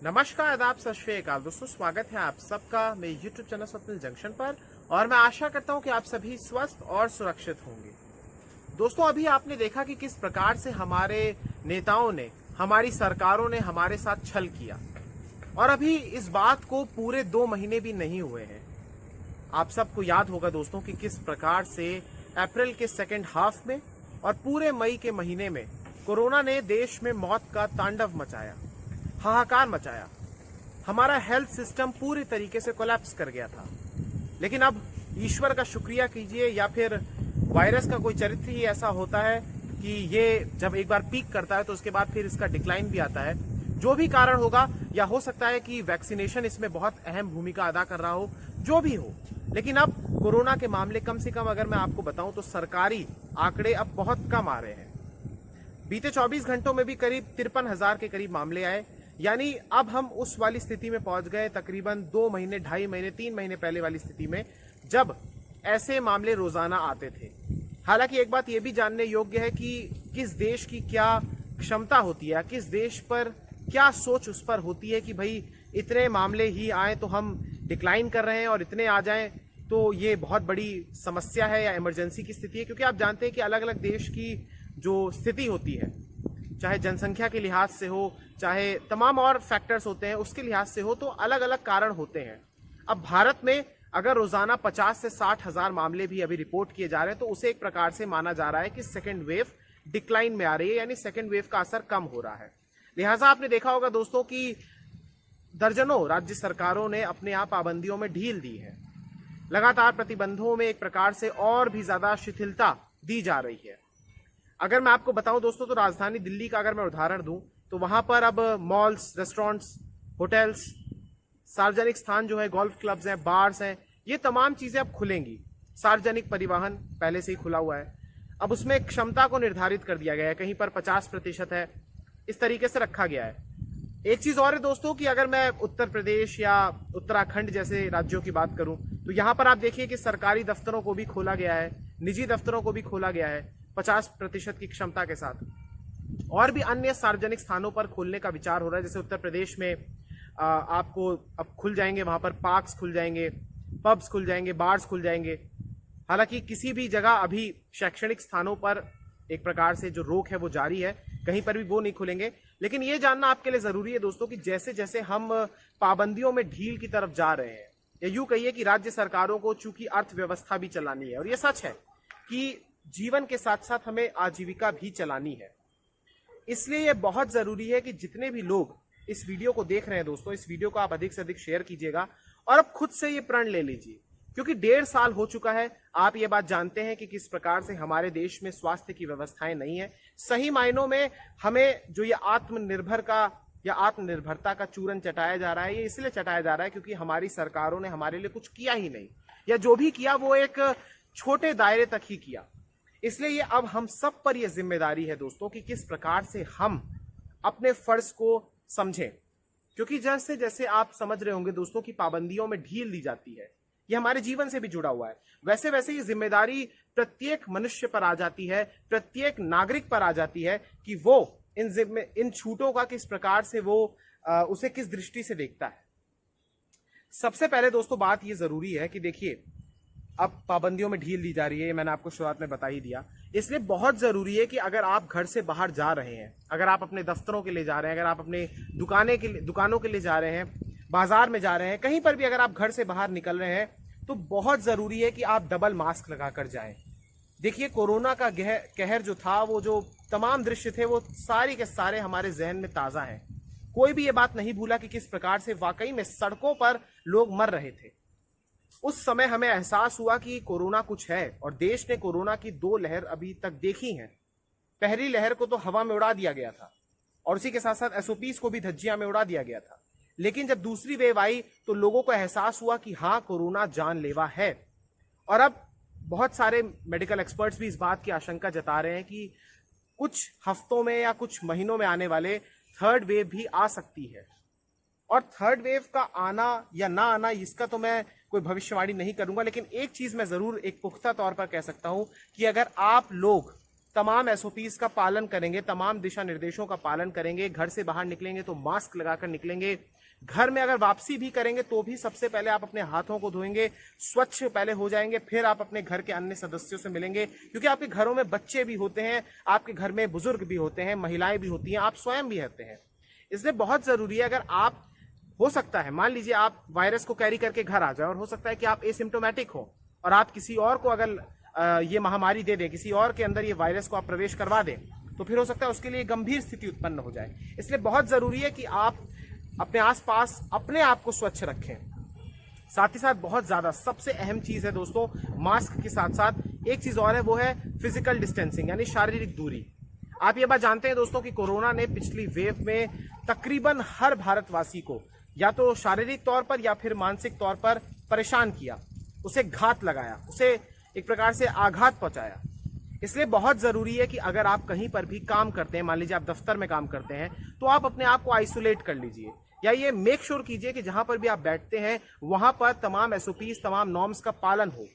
नमस्कार, आदाब, सत श्री अकाल दोस्तों। स्वागत है आप सबका मेरे YouTube चैनल स्वप्निल जंक्शन पर और मैं आशा करता हूं कि आप सभी स्वस्थ और सुरक्षित होंगे। दोस्तों, अभी आपने देखा कि किस प्रकार से हमारे नेताओं ने, हमारी सरकारों ने हमारे साथ छल किया और अभी इस बात को पूरे 2 महीने भी नहीं हुए हैं। आप सबको याद होगा दोस्तों कि किस प्रकार से अप्रैल के सेकेंड हाफ में और पूरे मई के महीने में कोरोना ने देश में मौत का तांडव मचाया, हाहाकार मचाया। हमारा हेल्थ सिस्टम पूरी तरीके से कोलैप्स कर गया था। लेकिन अब ईश्वर का शुक्रिया कीजिए या फिर वायरस का कोई चरित्र ही ऐसा होता है कि ये जब एक बार पीक करता है तो उसके बाद फिर इसका डिक्लाइन भी आता है। जो भी कारण होगा, या हो सकता है कि वैक्सीनेशन इसमें बहुत अहम भूमिका अदा कर रहा हो, जो भी हो, लेकिन अब कोरोना के मामले कम से कम अगर मैं आपको बताऊं तो सरकारी आंकड़े अब बहुत कम आ रहे हैं। बीते 24 घंटों में भी करीब 53,000 के करीब मामले आए। यानी अब हम उस वाली स्थिति में पहुंच गए तकरीबन 2 महीने, 2.5 महीने, 3 महीने पहले वाली स्थिति में, जब ऐसे मामले रोजाना आते थे। हालांकि एक बात यह भी जानने योग्य है कि किस देश की क्या क्षमता होती है, किस देश पर क्या सोच उस पर होती है कि भाई इतने मामले ही आए तो हम डिक्लाइन कर रहे हैं और इतने आ जाएं तो ये बहुत बड़ी समस्या है या इमरजेंसी की स्थिति है। क्योंकि आप जानते हैं कि अलग अलग देश की जो स्थिति होती है, चाहे जनसंख्या के लिहाज से हो, चाहे तमाम और फैक्टर्स होते हैं उसके लिहाज से हो, तो अलग अलग कारण होते हैं। अब भारत में अगर रोजाना 50 से 60,000 मामले भी अभी रिपोर्ट किए जा रहे हैं तो उसे एक प्रकार से माना जा रहा है कि सेकेंड वेव डिक्लाइन में आ रही है, यानी सेकेंड वेव का असर कम हो रहा है। लिहाजा आपने देखा होगा दोस्तों कि दर्जनों राज्य सरकारों ने अपने यहाँ पाबंदियों में ढील दी है। लगातार प्रतिबंधों में एक प्रकार से और भी ज्यादा शिथिलता दी जा रही है। अगर मैं आपको बताऊं दोस्तों तो राजधानी दिल्ली का अगर मैं उदाहरण दूं तो वहां पर अब मॉल्स, रेस्टोरेंट्स, होटल्स, सार्वजनिक स्थान जो है, गोल्फ क्लब्स हैं, बार्स हैं, ये तमाम चीजें अब खुलेंगी। सार्वजनिक परिवहन पहले से ही खुला हुआ है। अब उसमें क्षमता को निर्धारित कर दिया गया है, कहीं पर 50% है, इस तरीके से रखा गया है। एक चीज और है दोस्तों कि अगर मैं उत्तर प्रदेश या उत्तराखंड जैसे राज्यों की बात करूं तो यहां पर आप देखिए कि सरकारी दफ्तरों को भी खोला गया है, निजी दफ्तरों को भी खोला गया है 50% की क्षमता के साथ। और भी अन्य सार्वजनिक स्थानों पर खोलने का विचार हो रहा है। जैसे उत्तर प्रदेश में आपको अब खुल जाएंगे, वहां पर पार्क्स खुल जाएंगे, पब्स खुल जाएंगे, बार्स खुल जाएंगे। हालांकि किसी भी जगह अभी शैक्षणिक स्थानों पर एक प्रकार से जो रोक है वो जारी है, कहीं पर भी वो नहीं खुलेंगे। लेकिन ये जानना आपके लिए जरूरी है दोस्तों कि जैसे जैसे हम पाबंदियों में ढील की तरफ जा रहे हैं, या यूं कहिए कि राज्य सरकारों को चूंकि अर्थव्यवस्था भी चलानी है, और ये सच है कि जीवन के साथ साथ हमें आजीविका भी चलानी है, इसलिए यह बहुत जरूरी है कि जितने भी लोग इस वीडियो को देख रहे हैं दोस्तों, इस वीडियो को आप अधिक से अधिक शेयर कीजिएगा और अब खुद से ये प्रण ले लीजिए। क्योंकि 1.5 साल हो चुका है, आप ये बात जानते हैं कि किस प्रकार से हमारे देश में स्वास्थ्य की व्यवस्थाएं नहीं है। सही मायनों में हमें जो ये आत्मनिर्भरता का चूरन चटाया जा रहा है, ये इसलिए चटाया जा रहा है क्योंकि हमारी सरकारों ने हमारे लिए कुछ किया ही नहीं, या जो भी किया वो एक छोटे दायरे तक ही किया। इसलिए ये अब हम सब पर यह जिम्मेदारी है दोस्तों कि किस प्रकार से हम अपने फर्ज को समझें। क्योंकि जैसे जैसे आप समझ रहे होंगे दोस्तों कि पाबंदियों में ढील दी जाती है, ये हमारे जीवन से भी जुड़ा हुआ है, वैसे वैसे ये जिम्मेदारी प्रत्येक मनुष्य पर आ जाती है, प्रत्येक नागरिक पर आ जाती है कि वो इन छूटों का किस प्रकार से वो उसे किस दृष्टि से देखता है। सबसे पहले दोस्तों बात ये जरूरी है कि देखिए, अब पाबंदियों में ढील दी जा रही है, मैंने आपको शुरुआत में बता ही दिया। इसलिए बहुत जरूरी है कि अगर आप घर से बाहर जा रहे हैं, अगर आप अपने दफ्तरों के लिए जा रहे हैं, अगर आप अपने दुकानों के लिए जा रहे हैं, बाजार में जा रहे हैं, कहीं पर भी अगर आप घर से बाहर निकल रहे हैं तो बहुत जरूरी है कि आप डबल मास्क लगाकर जाएं। देखिए, कोरोना का कहर जो था, वो जो तमाम दृश्य थे, वो सारे के सारे हमारे जहन में ताजा हैं। कोई भी ये बात नहीं भूला कि किस प्रकार से वाकई में सड़कों पर लोग मर रहे थे। उस समय हमें एहसास हुआ कि कोरोना कुछ है, और देश ने कोरोना की 2 लहर अभी तक देखी हैं। पहली लहर को तो हवा में उड़ा दिया गया था और उसी के साथ साथ एसओपीज को भी धज्जियां में उड़ा दिया गया था। लेकिन जब दूसरी वेव आई तो लोगों को एहसास हुआ कि हाँ, कोरोना जानलेवा है। और अब बहुत सारे मेडिकल एक्सपर्ट्स भी इस बात की आशंका जता रहे हैं कि कुछ हफ्तों में या कुछ महीनों में आने वाले थर्ड वेव भी आ सकती है। और थर्ड वेव का आना या ना आना, इसका तो मैं कोई भविष्यवाणी नहीं करूंगा, लेकिन एक चीज मैं जरूर एक पुख्ता तौर पर कह सकता हूं कि अगर आप लोग तमाम एसओपीज का पालन करेंगे, तमाम दिशा निर्देशों का पालन करेंगे, घर से बाहर निकलेंगे तो मास्क लगाकर निकलेंगे, घर में अगर वापसी भी करेंगे तो भी सबसे पहले आप अपने हाथों को धोएंगे, स्वच्छ पहले हो जाएंगे, फिर आप अपने घर के अन्य सदस्यों से मिलेंगे, क्योंकि आपके घरों में बच्चे भी होते हैं, आपके घर में बुजुर्ग भी होते हैं, महिलाएं भी होती हैं, आप स्वयं भी रहते हैं। इसलिए बहुत जरूरी है, अगर आप हो सकता है मान लीजिए आप वायरस को कैरी करके घर आ जाए और हो सकता है कि आप एसिम्टोमेटिक हो और आप किसी और को अगर ये महामारी दे दें, किसी और के अंदर ये वायरस को आप प्रवेश करवा दें, तो फिर हो सकता है उसके लिए गंभीर स्थिति उत्पन्न हो जाए। इसलिए बहुत जरूरी है कि आप अपने आसपास अपने आप को स्वच्छ रखें। साथ ही साथ बहुत ज्यादा सबसे अहम चीज है दोस्तों, मास्क के साथ साथ एक चीज और है, वो है फिजिकल डिस्टेंसिंग यानी शारीरिक दूरी। आप ये बात जानते हैं दोस्तों कि कोरोना ने पिछली वेव में तकरीबन हर भारतवासी को या तो शारीरिक तौर पर या फिर मानसिक तौर पर परेशान किया, उसे घात लगाया, उसे एक प्रकार से आघात पहुंचाया। इसलिए बहुत जरूरी है कि अगर आप कहीं पर भी काम करते हैं, मान लीजिए आप दफ्तर में काम करते हैं, तो आप अपने आप को आइसोलेट कर लीजिए, या ये मेक श्योर कीजिए कि जहां पर भी आप बैठते हैं वहां पर तमाम एसओपीज, तमाम नॉर्म्स का पालन हो,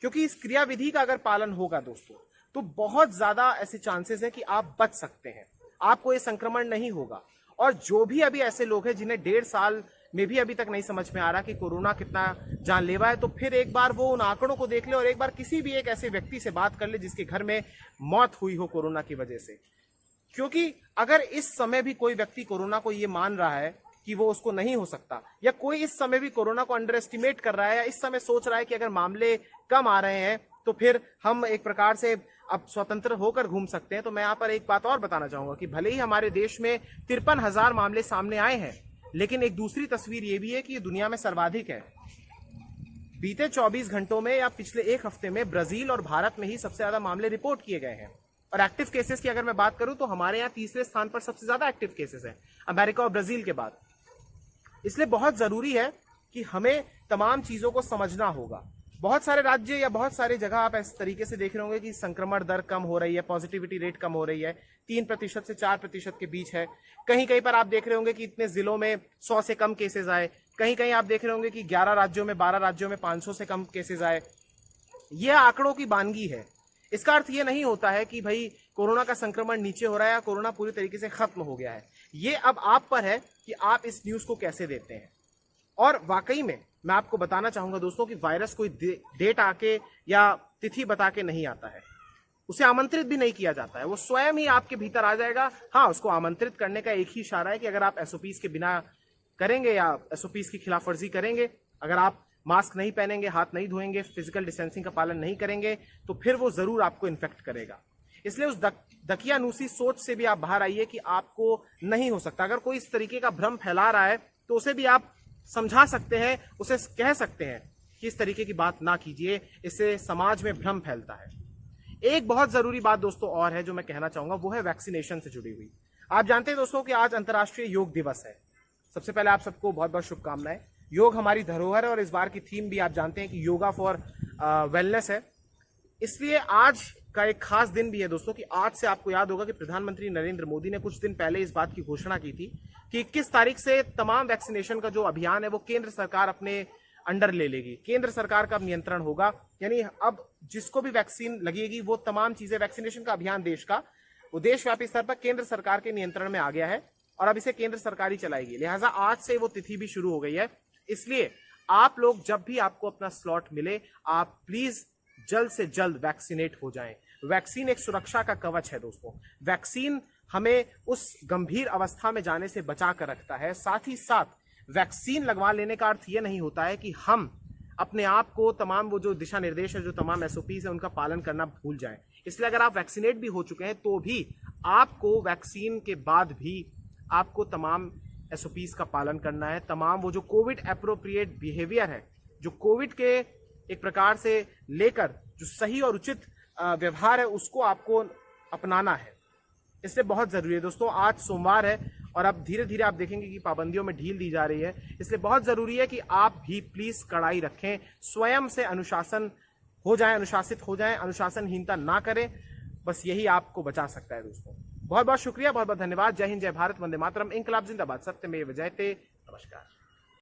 क्योंकि इस क्रियाविधि का अगर पालन होगा दोस्तों तो बहुत ज्यादा ऐसे चांसेस है कि आप बच सकते हैं, आपको ये संक्रमण नहीं होगा। और जो भी अभी ऐसे लोग हैं जिन्हें 1.5 साल में भी अभी तक नहीं समझ में आ रहा कि कोरोना कितना जानलेवा है, तो फिर एक बार वो उन आंकड़ों को देख ले और एक बार किसी भी एक ऐसे व्यक्ति से बात कर ले जिसके घर में मौत हुई हो कोरोना की वजह से। क्योंकि अगर इस समय भी कोई व्यक्ति कोरोना को ये मान रहा है कि वो उसको नहीं हो सकता, या कोई इस समय भी कोरोना को अंडर एस्टिमेट कर रहा है, या इस समय सोच रहा है कि अगर मामले कम आ रहे हैं तो फिर हम एक प्रकार से अब स्वतंत्र होकर घूम सकते हैं, तो मैं यहाँ पर एक बात और बताना चाहूंगा कि भले ही हमारे देश में 53,000 मामले सामने आए हैं, लेकिन एक दूसरी तस्वीर ये भी है कि ये दुनिया में सर्वाधिक है। बीते 24 घंटों में या पिछले एक हफ्ते में ब्राजील और भारत में ही सबसे ज्यादा मामले रिपोर्ट किए गए हैं। और एक्टिव केसेस की अगर मैं बात करूं तो हमारे यहाँ तीसरे स्थान पर सबसे ज्यादा एक्टिव केसेस हैं, अमेरिका और ब्राजील के बाद। इसलिए बहुत जरूरी है कि हमें तमाम चीजों को समझना होगा। बहुत सारे राज्य या बहुत सारे जगह आप इस तरीके से देख रहे होंगे कि संक्रमण दर कम हो रही है, पॉजिटिविटी रेट कम हो रही है, 3% से 4% के बीच है। कहीं कहीं पर आप देख रहे होंगे कि इतने जिलों में 100 से कम केसेस आए, कहीं कहीं आप देख रहे होंगे कि 11 राज्यों में 12 राज्यों में 500 से कम केसेस आए। यह आंकड़ों की बानगी है। इसका अर्थ यह नहीं होता है कि भाई कोरोना का संक्रमण नीचे हो रहा है या कोरोना पूरी तरीके से खत्म हो गया है। ये अब आप पर है कि आप इस न्यूज को कैसे देते हैं। और वाकई में मैं आपको बताना चाहूंगा दोस्तों कि वायरस कोई डेट आके या तिथि बता के नहीं आता है, उसे आमंत्रित भी नहीं किया जाता है, वो स्वयं ही आपके भीतर आ जाएगा। हाँ, उसको आमंत्रित करने का एक ही इशारा है कि अगर आप एसओपीज के बिना करेंगे या एसओपीज की खिलाफवर्जी करेंगे, अगर आप मास्क नहीं पहनेंगे, हाथ नहीं धोएंगे, फिजिकल डिस्टेंसिंग का पालन नहीं करेंगे, तो फिर वो जरूर आपको इन्फेक्ट करेगा। इसलिए उस दकियानूसी सोच से भी आप बाहर आइए कि आपको नहीं हो सकता। अगर कोई इस तरीके का भ्रम फैला रहा है तो उसे भी आप समझा सकते हैं, उसे कह सकते हैं कि इस तरीके की बात ना कीजिए, इससे समाज में भ्रम फैलता है। एक बहुत जरूरी बात दोस्तों और है जो मैं कहना चाहूंगा, वो है वैक्सीनेशन से जुड़ी हुई। आप जानते हैं दोस्तों कि आज अंतर्राष्ट्रीय योग दिवस है। सबसे पहले आप सबको बहुत बहुत शुभकामनाएं। योग हमारी धरोहर है और इस बार की थीम भी आप जानते हैं कि योगा फॉर वेलनेस है। इसलिए आज का एक खास दिन भी है दोस्तों कि आज से आपको याद होगा कि प्रधानमंत्री नरेंद्र मोदी ने कुछ दिन पहले इस बात की घोषणा की थी कि 21 तारीख से तमाम वैक्सीनेशन का जो अभियान है वो केंद्र सरकार अपने अंडर ले लेगी। केंद्र सरकार का नियंत्रण होगा, यानी अब जिसको भी वैक्सीन लगेगी वो तमाम चीजें, वैक्सीनेशन का अभियान देश का, वो देशव्यापी स्तर पर केंद्र सरकार के नियंत्रण में आ गया है और अब इसे केंद्र सरकार ही चलाएगी। लिहाजा आज से वो तिथि भी शुरू हो गई है। इसलिए आप लोग जब भी आपको अपना स्लॉट मिले, आप प्लीज जल्द से जल्द वैक्सीनेट हो जाएं। वैक्सीन एक सुरक्षा का कवच है दोस्तों। वैक्सीन हमें उस गंभीर अवस्था में जाने से बचा कर रखता है। साथ ही साथ वैक्सीन लगवा लेने का अर्थ यह नहीं होता है कि हम अपने आप को तमाम वो जो दिशा निर्देश है, जो तमाम एसओपीज है, उनका पालन करना भूल जाएं। इसलिए अगर आप वैक्सीनेट भी हो चुके हैं तो भी आपको वैक्सीन के बाद भी आपको तमाम एसओपीज का पालन करना है। तमाम वो जो कोविड एप्रोप्रिएट बिहेवियर है, जो कोविड के एक प्रकार से लेकर जो सही और उचित व्यवहार है, उसको आपको अपनाना है। इसलिए बहुत जरूरी है दोस्तों। आज सोमवार है और अब धीरे धीरे आप देखेंगे कि पाबंदियों में ढील दी जा रही है। इसलिए बहुत जरूरी है कि आप भी प्लीज कड़ाई रखें, स्वयं से अनुशासन हो जाए, अनुशासित हो जाए, अनुशासनहीनता ना करें। बस यही आपको बचा सकता है दोस्तों। बहुत बहुत शुक्रिया, बहुत बहुत धन्यवाद। जय हिंद, जय भारत, वंदे मातरम, इंकलाब जिंदाबाद, सत्यमेव जयते। नमस्कार।